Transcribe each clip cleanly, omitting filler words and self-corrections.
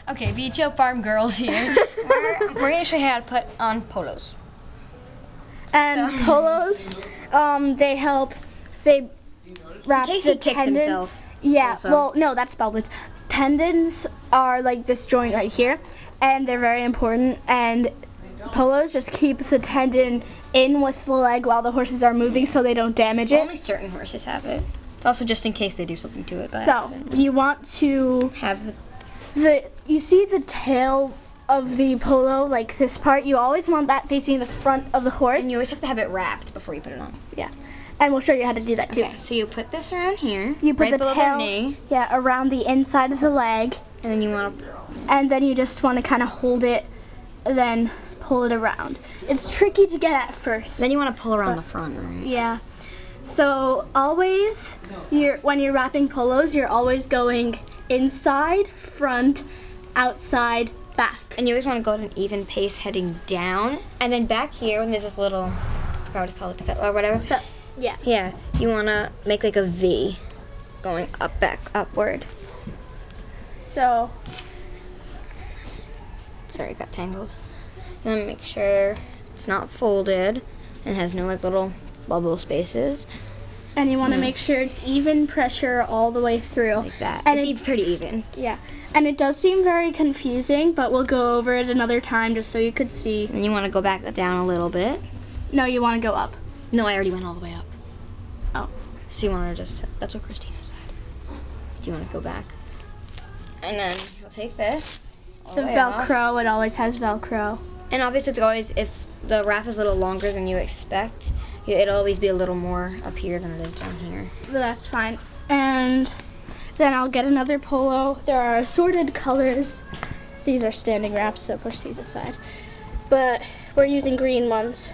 Okay, Beech Hill Farm Girls here. We're going to show you how to put on polos. And So. polos, they wrap In case the he kicks tendons. himself. Yeah, Also. well, no, that's backwards. Tendons are like this joint right here, and they're very important. And polos just keep the tendon in with the leg while the horses are moving so they don't damage it. Only certain horses have it. It's also just in case they do something to it by So, accident. you want to Have you see the tail of the polo, like this part, you always want that facing the front of the horse. And you always have to have it wrapped before you put it on. Yeah. And we'll show you how to do that too. Okay, so you put this around here, You put right the below tail, the knee, yeah, around the inside of the leg, and then you want to, and then you just want to kind of hold it, and then pull it around. It's tricky to get at first. then you want to pull around the front, right? Yeah. So always, when you're wrapping polos, you're always going inside, front, outside, back. And you always want to go at an even pace heading down, and then back here when there's this little, I forgot what it's called, or whatever. Yeah. Yeah, you want to make like a V, going up, back, upward. So Sorry, it got tangled. You want to make sure it's not folded and has no like little bubble spaces. and you want to make sure it's even pressure all the way through. Like that. And It's pretty even. Yeah. And it does seem very confusing, but we'll go over it another time just so you could see. And you want to go back down a little bit. No, you want to go up. No, I already went all the way up. Oh. So you want to just, that's what Christina said. Do you want to go back? And then you'll take this. all The way off. Velcro, it always has Velcro. And obviously it's always, if the wrap is a little longer than you expect, it'll always be a little more up here than it is down here. But that's fine. And then I'll get another polo. There are assorted colors. These are standing wraps, so push these aside. But we're using green ones.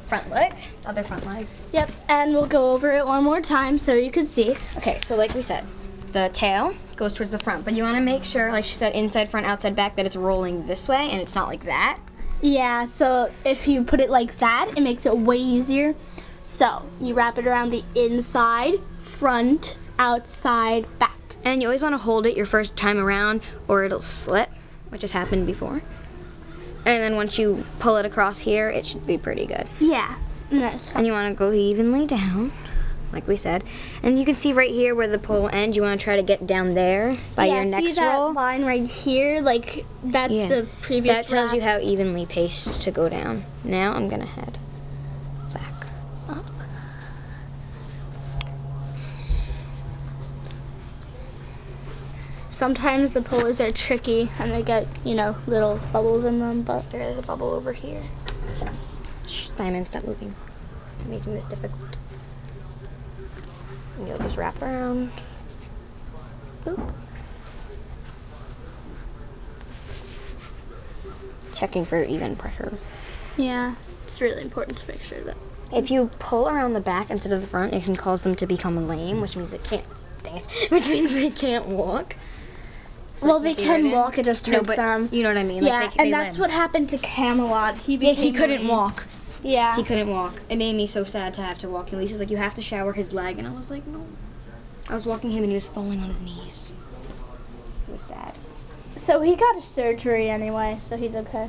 Front leg, other front leg. Yep, and we'll go over it one more time so you can see. Okay, so like we said, the tail goes towards the front, but you want to make sure, like she said, inside, front, outside, back, that it's rolling this way and it's not like that. Yeah, so if you put it like that, it makes it way easier. So you wrap it around the inside, front, outside, back. And you always want to hold it your first time around or it'll slip, which has happened before. And then once you pull it across here, it should be pretty good. Yeah, and that's fine. And you want to go evenly down, like we said. And you can see right here where the pole ends, you want to try to get down there by your next see that roll. line right here? Like, that's Yeah. the previous That tells you wrap. how evenly paced to go down. Now I'm going to head back up. Sometimes the polos are tricky and they get, little bubbles in them, but There is a bubble over here. Simon, stop moving. You're making this difficult. And you'll just wrap around. Oop. Checking for even pressure. yeah, it's really important to make sure that. If you pull around the back instead of the front, it can cause them to become lame, which means they can't dance, which means they can't walk. So Well, like they maybe can right in- walk, it just No, hurts but them. you know what I mean. Yeah, Like they and that's limp. what happened to Camelot. He Yeah, he became couldn't lame. walk. Yeah. He couldn't walk. It made me so sad to have to walk. And Lisa's like, you have to shower his leg. And I was like, no. I was walking him and he was falling on his knees. It was sad. So he got a surgery anyway, so he's okay.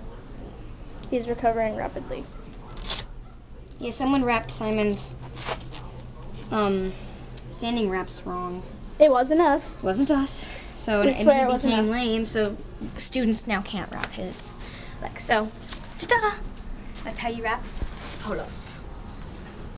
He's recovering rapidly. Yeah, someone wrapped Simon's standing wraps wrong. It wasn't us. It wasn't us. So We and swear it he wasn't became us. lame, so students now can't wrap his leg. So, ta-da! That's how you wrap polos.